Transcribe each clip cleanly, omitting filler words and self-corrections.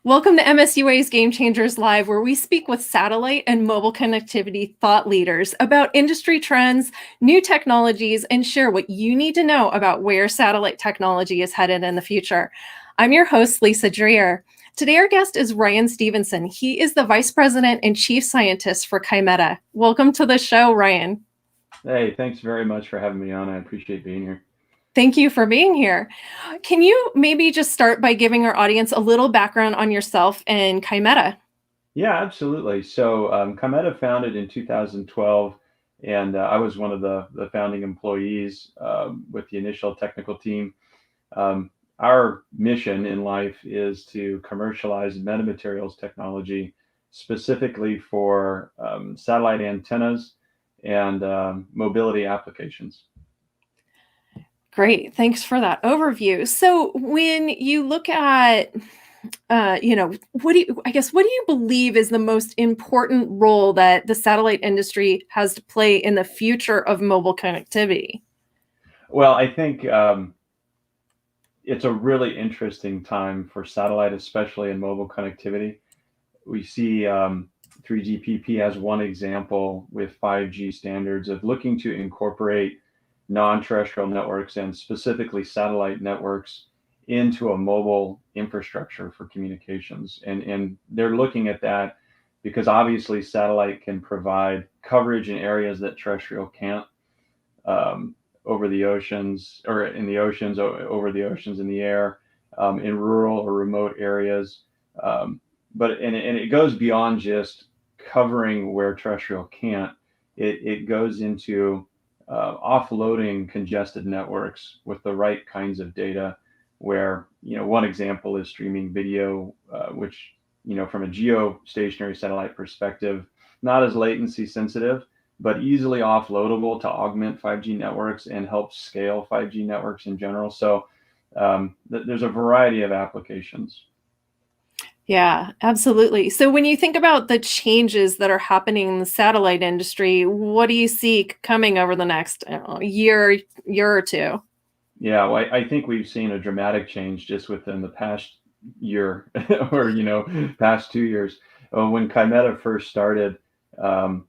Welcome to MSUA's Game Changers Live, where we speak with satellite and mobile connectivity thought leaders about industry trends, new technologies, and share what you need to know about where satellite technology is headed in the future. I'm your host, Lisa Dreer. Today, our guest is Ryan Stevenson. He is the Vice President and Chief Scientist for Kymeta. Welcome to the show, Ryan. Hey, thanks very much for having me on. I appreciate being here. Thank you for being here. Can you maybe just start by giving our audience a little background on yourself and Kymeta? Yeah, absolutely. So, Kymeta founded in 2012, and I was one of the founding employees with the initial technical team. Our mission in life is to commercialize metamaterials technology specifically for satellite antennas and mobility applications. Great. Thanks for that overview. So when you look at, what do you believe is the most important role that the satellite industry has to play in the future of mobile connectivity? Well, I think it's a really interesting time for satellite, especially in mobile connectivity. We see 3GPP as one example with 5G standards of looking to incorporate non-terrestrial networks and specifically satellite networks into a mobile infrastructure for communications. And they're looking at that because obviously satellite can provide coverage in areas that terrestrial can't, um, over the oceans or in the oceans, over the oceans in the air, in rural or remote areas. Um, but it goes beyond just covering where terrestrial can't. It goes into offloading congested networks with the right kinds of data. Where one example is streaming video, which from a geostationary satellite perspective, not as latency sensitive, but easily offloadable to augment 5G networks and help scale 5G networks in general. So there's a variety of applications. Yeah, absolutely. So when you think about the changes that are happening in the satellite industry, what do you see coming over the next year or two? Yeah, well, I think we've seen a dramatic change just within the past year or past 2 years. When Kymeta first started, um,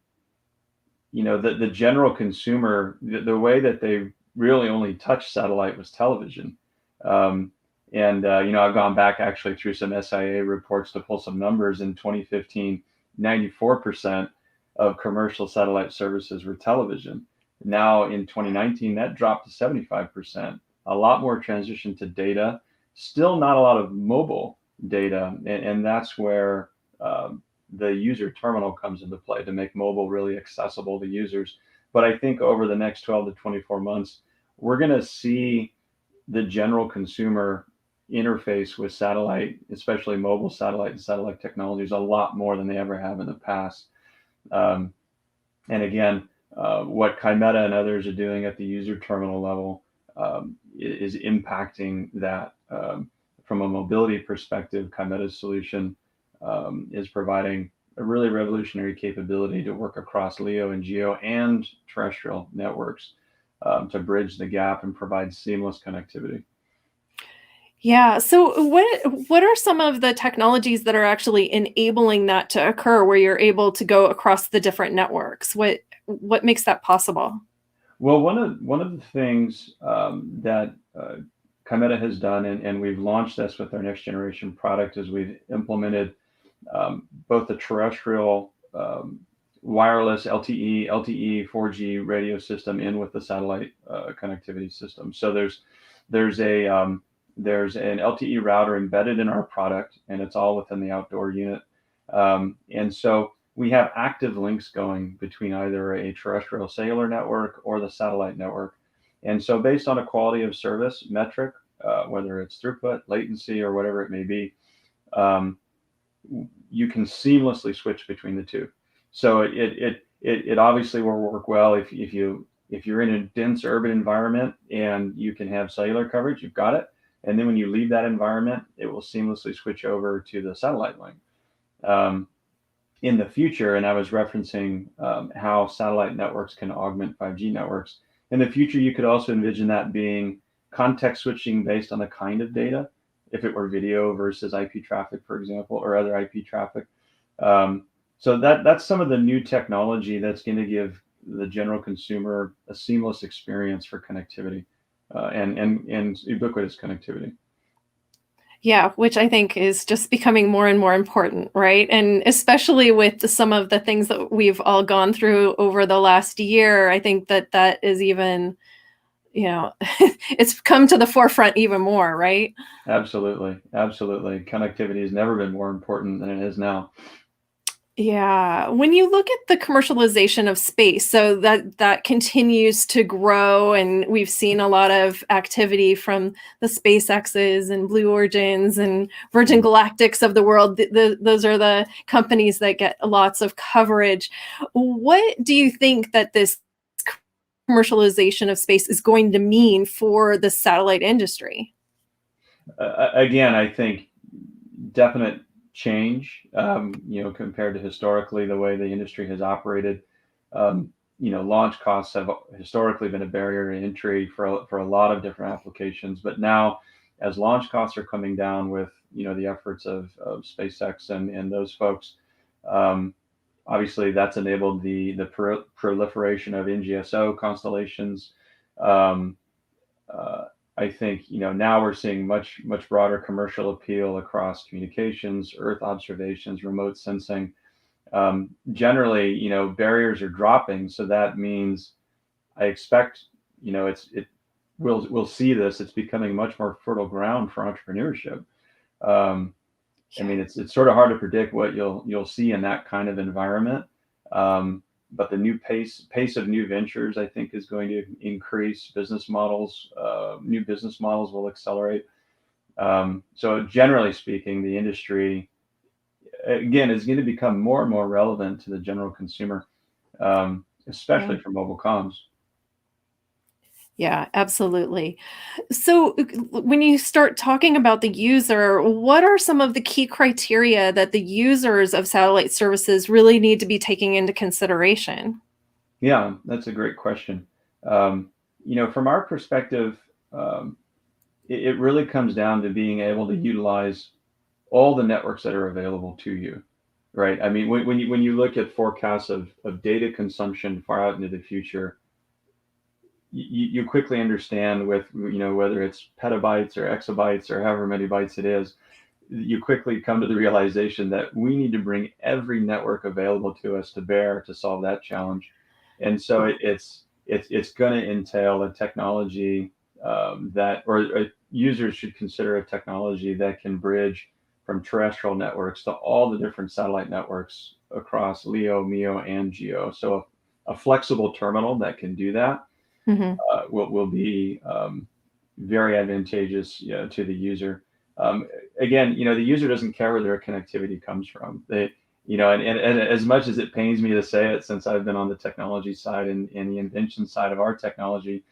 the general consumer, the way that they really only touched satellite was television. Um, and I've gone back actually through some SIA reports to pull some numbers. In 2015, 94% of commercial satellite services were television. Now in 2019, that dropped to 75%. A lot more transition to data, still not a lot of mobile data, and that's where the user terminal comes into play to make mobile really accessible to users. But I think over the next 12 to 24 months, we're going to see the general consumer interface with satellite, especially mobile satellite and satellite technologies, a lot more than they ever have in the past. Um, and again, what Kymeta and others are doing at the user terminal level is impacting that. From a mobility perspective, Kymeta's solution is providing a really revolutionary capability to work across LEO and GEO and terrestrial networks, to bridge the gap and provide seamless connectivity. Yeah. So what are some of the technologies that are actually enabling that to occur where you're able to go across the different networks? What makes that possible? Well, one of the things that Kymeta has done, and we've launched this with our next generation product, is we've implemented both the terrestrial wireless LTE 4G radio system in with the satellite connectivity system. So there's an LTE router embedded in our product, and it's all within the outdoor unit. And so we have active links going between either a terrestrial cellular network or the satellite network. And so, based on a quality of service metric, whether it's throughput, latency, or whatever it may be, um, you can seamlessly switch between the two. So it obviously will work well if you're in a dense urban environment and you can have cellular coverage, you've got it. And then when you leave that environment, it will seamlessly switch over to the satellite link. Um, in the future, and I was referencing how satellite networks can augment 5G networks. In the future, you could also envision that being context switching based on the kind of data. if it were video versus IP traffic, for example, or other IP traffic. Um, so that's some of the new technology that's going to give the general consumer a seamless experience for connectivity, and ubiquitous connectivity. Yeah, which I think is just becoming more and more important, right? And especially with some of the things that we've all gone through over the last year, I think that that is even, you know, it's come to the forefront even more, right? Absolutely, absolutely. Connectivity has never been more important than it is now. Yeah. When you look at the commercialization of space, so that continues to grow, and we've seen a lot of activity from the SpaceX's and Blue Origins and Virgin Mhm. Galactics of the world. Those are the companies that get lots of coverage. What do you think that this commercialization of space is going to mean for the satellite industry? Again, I think definite change, compared to historically the way the industry has operated. Launch costs have historically been a barrier to entry for a lot of different applications, but now as launch costs are coming down with the efforts of SpaceX and those folks, um, obviously that's enabled the proliferation of NGSO constellations. Um, uh, I think now we're seeing much broader commercial appeal across communications, Earth observations, remote sensing. Generally, barriers are dropping, so that means I expect it we'll see this. It's becoming much more fertile ground for entrepreneurship. Um, I Yeah. mean, it's sort of hard to predict what you'll see in that kind of environment. Um, but the new pace of new ventures, I think, is going to increase business models. New business models will accelerate. So generally speaking, the industry again is going to become more and more relevant to the general consumer, Yeah. especially for mobile comms. Yeah, absolutely. So, when you start talking about the user, what are some of the key criteria that the users of satellite services really need to be taking into consideration? Yeah, that's a great question. Um, from our perspective, um, it really comes down to being able to utilize all the networks that are available to you, right? I mean, when you look at forecasts of data consumption far out into the future, you quickly understand with whether it's petabytes or exabytes or however many bytes it is, you quickly come to the realization that we need to bring every network available to us to bear to solve that challenge. And so Yeah. it's going to entail a technology that, or users should consider a technology that can bridge from terrestrial networks to all the different satellite networks across LEO, MEO, and GEO. So a flexible terminal that can do that Mhm. will be very advantageous, to the user. Again, the user doesn't care where their connectivity comes from. And as much as it pains me to say it, since I've been on the technology side and the invention side of our technology,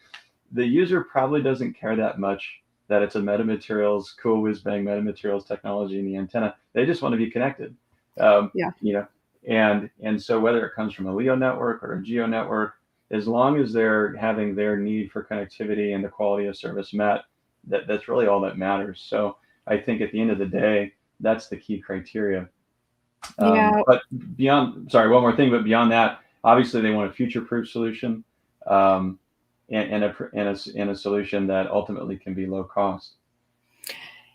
the user probably doesn't care that much that it's a metamaterials, cool whiz bang metamaterials technology in the antenna. They just want to be connected. Um, Yeah. you know, and so whether it comes from a LEO network or a GEO network, as long as they're having their need for connectivity and the quality of service met, that's really all that matters. So I think at the end of the day, that's the key criteria. Yeah. But beyond, sorry, one more thing, but beyond that, obviously they want a future-proof solution, um, and a solution that ultimately can be low cost.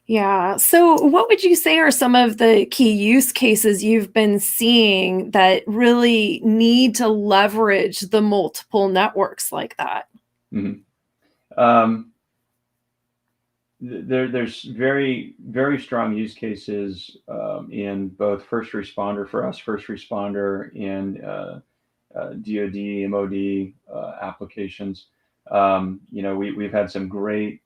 Yeah. So, what would you say are some of the key use cases you've been seeing that really need to leverage the multiple networks like that? Mhm. Um, there's very, very strong use cases in both first responder for us, first responder and DoD, MOD applications. We've had some great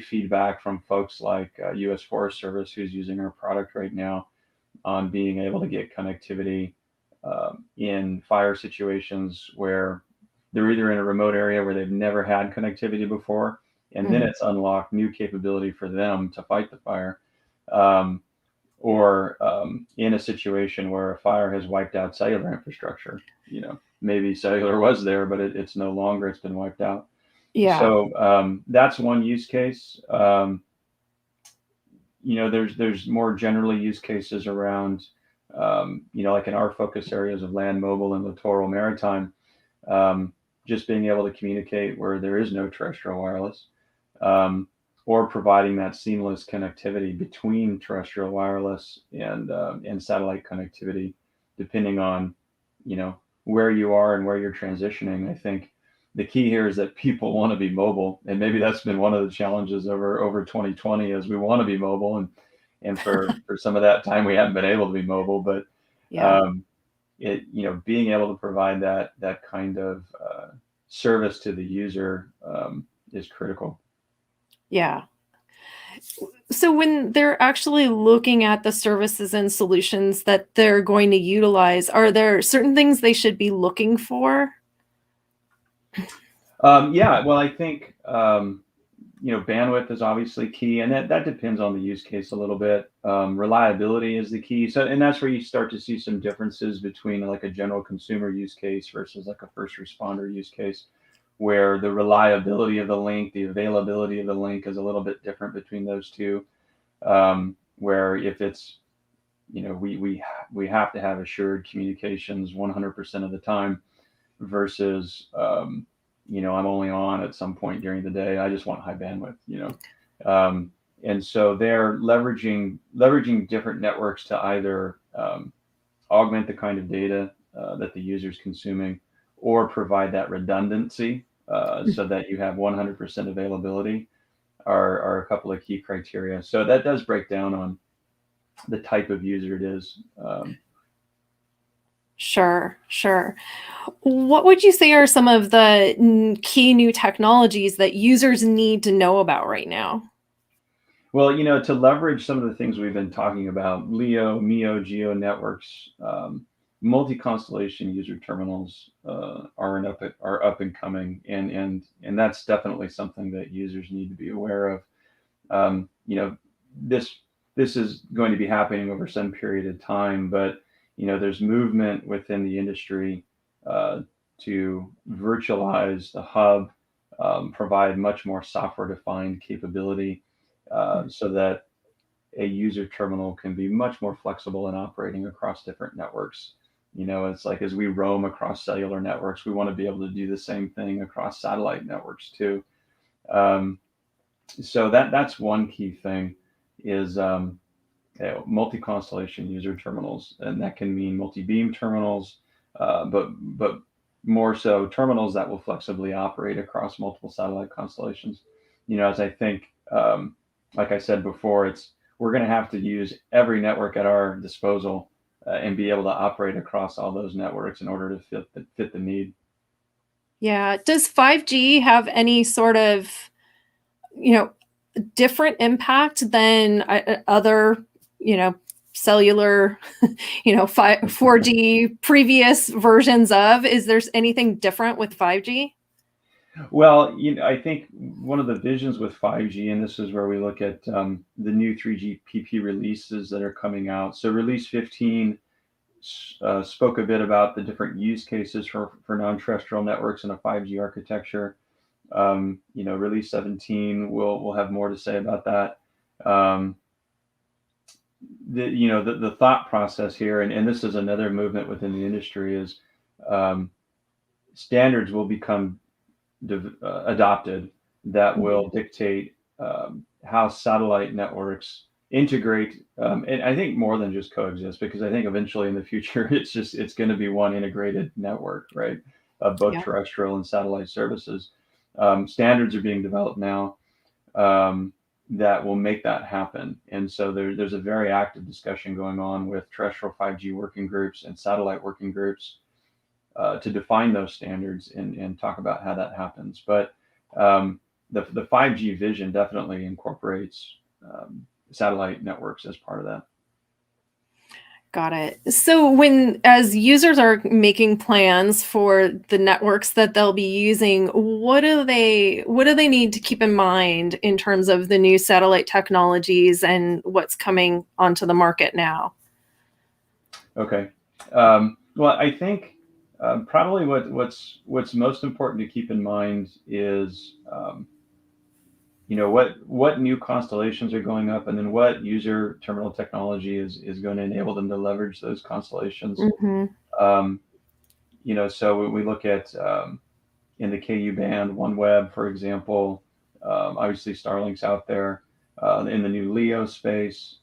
feedback from folks like U.S. Forest Service, who's using our product right now, on being able to get connectivity in fire situations where they're either in a remote area where they've never had connectivity before, and then Mhm. it's unlocked new capability for them to fight the fire. Um, or in a situation where a fire has wiped out cellular infrastructure. Maybe cellular was there, but it's no longer. It's been wiped out. Yeah. So that's one use case. there's more generally use cases around, like in our focus areas of land, mobile, and littoral maritime, um, just being able to communicate where there is no terrestrial wireless, um, or providing that seamless connectivity between terrestrial wireless and satellite connectivity, depending on, you know, where you are and where you're transitioning. I think the key here is that people want to be mobile, and maybe that's been one of the challenges over 2020 is we want to be mobile, and for some of that time we haven't been able to be mobile, but Yeah. um, being able to provide that kind of service to the user is critical. Yeah. So when they're actually looking at the services and solutions that they're going to utilize, are there certain things they should be looking for? Yeah, well, I think bandwidth is obviously key, and that depends on the use case a little bit. Reliability is the key, so and that's where you start to see some differences between like a general consumer use case versus like a first responder use case, where the reliability of the link, the availability of the link is a little bit different between those two. Where if it's we have to have assured communications 100% of the time versus I'm only on at some point during the day. I just want high bandwidth. And so they're leveraging different networks to either augment the kind of data that the user's consuming, or provide that redundancy so that you have 100% availability are a couple of key criteria. So that does break down on the type of user it is. Sure, sure. What would you say are some of the key new technologies that users need to know about right now? Well, to leverage some of the things we've been talking about, LEO, MEO, GEO networks, multi-constellation user terminals are up and coming, and that's definitely something that users need to be aware of. Um, you know, this this is going to be happening over some period of time, but there's movement within the industry uh, to virtualize the hub, provide much more software-defined capability so that a user terminal can be much more flexible in operating across different networks. It's like as we roam across cellular networks, we want to be able to do the same thing across satellite networks too. Um, so that's one key thing is multi-constellation user terminals, and that can mean multi-beam terminals, but more so terminals that will flexibly operate across multiple satellite constellations. As I think, like I said before, we're going to have to use every network at our disposal and be able to operate across all those networks in order to fit the need. Yeah. Does 5G have any sort of, you know, different impact than other, you know, cellular, 4G previous versions of? Is there anything different with 5G? Well, I think one of the visions with 5G, and this is where we look at the new 3GPP releases that are coming out. So, release 15 spoke a bit about the different use cases for non-terrestrial networks in a 5G architecture. Release 17 will have more to say about that. Um, the thought process here, and this is another movement within the industry, is um, standards will become adopted that will Mhm. dictate how satellite networks integrate, and I think more than just coexist, because I think eventually in the future it's going to be one integrated network, right, of both Yeah. terrestrial and satellite services. Standards are being developed now um, that will make that happen, and so there's a very active discussion going on with terrestrial 5G working groups and satellite working groups to define those standards and talk about how that happens. But the 5G vision definitely incorporates satellite networks as part of that. Got it. So when as users are making plans for the networks that they'll be using, what do they need to keep in mind in terms of the new satellite technologies and what's coming onto the market now? Okay. Well, I think probably what's most important to keep in mind is what new constellations are going up, and then what user terminal technology is going to enable them to leverage those constellations. Hmm. Um, so we look at in the KU band, OneWeb, for example. Obviously, Starlink's out there. In the new LEO space,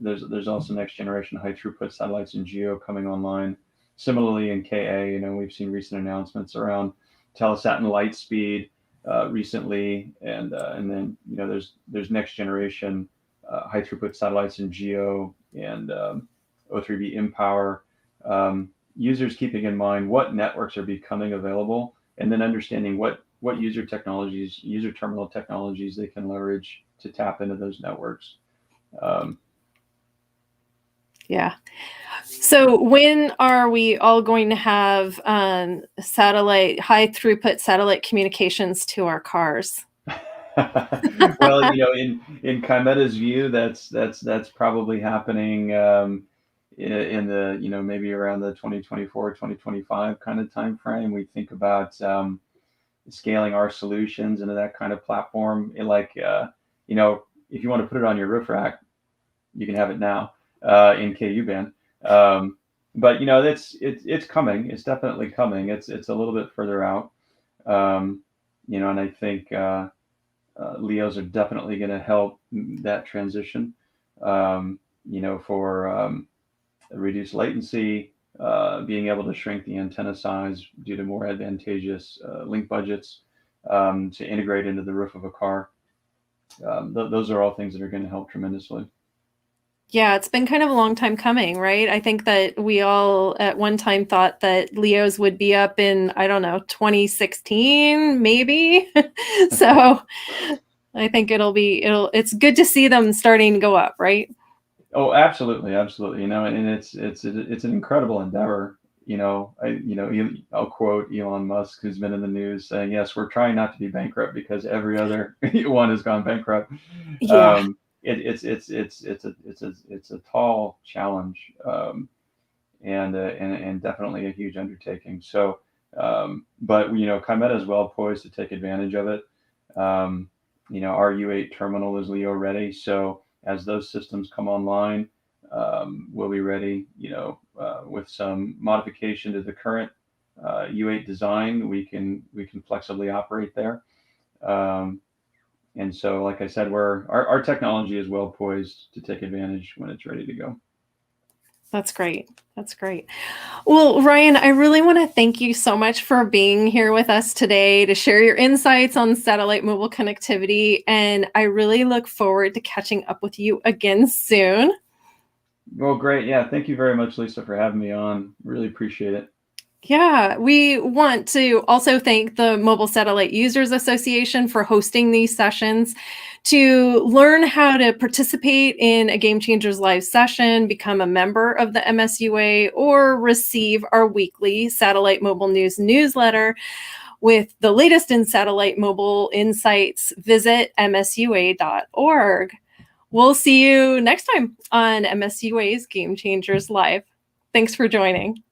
there's also next generation high throughput satellites in GEO coming online. Similarly, in KA, we've seen recent announcements around Telesat and Lightspeed recently, and then there's next generation high throughput satellites in GEO and O3b mPOWER. Users keeping in mind what networks are becoming available, and then understanding what user technologies, user terminal technologies they can leverage to tap into those networks. Um, Yeah. So when are we all going to have high throughput satellite communications to our cars? well, in Kymeta's view, that's probably happening in the maybe around the 2024 2025 kind of time frame. We think about scaling our solutions into that kind of platform. If you want to put it on your roof rack, you can have it now in KU band. But it's coming. It's definitely coming. It's a little bit further out. And I think Leos are definitely going to help that transition. For reduced latency, being able to shrink the antenna size due to more advantageous link budgets, to integrate into the roof of a car. Those are all things that are going to help tremendously. Yeah, it's been kind of a long time coming, right? I think that we all at one time thought that Leos would be up in, I don't know, 2016, maybe. So I think it's good to see them starting to go up, right? Oh, absolutely, absolutely. And it's an incredible endeavor. I'll quote Elon Musk, who's been in the news, saying, "Yes, we're trying not to be bankrupt because every other one has gone bankrupt." Yeah. Um, it's a tall challenge, and definitely a huge undertaking. So, but Kymeta is well poised to take advantage of it. Our U8 terminal is LEO ready, so as those systems come online, we'll be ready. With some modification to the current U8 design, we can flexibly operate there. And so, like I said, our technology is well poised to take advantage when it's ready to go. That's great. That's great. Well, Ryan, I really want to thank you so much for being here with us today to share your insights on satellite mobile connectivity. And I really look forward to catching up with you again soon. Well, great. Yeah, thank you very much, Lisa, for having me on. Really appreciate it. Yeah, we want to also thank the Mobile Satellite Users Association for hosting these sessions. To learn how to participate in a Game Changers live session, become a member of the MSUA, or receive our weekly Satellite Mobile News newsletter with the latest in satellite mobile insights, visit msua.org. We'll see you next time on MSUA's Game Changers Live. Thanks for joining.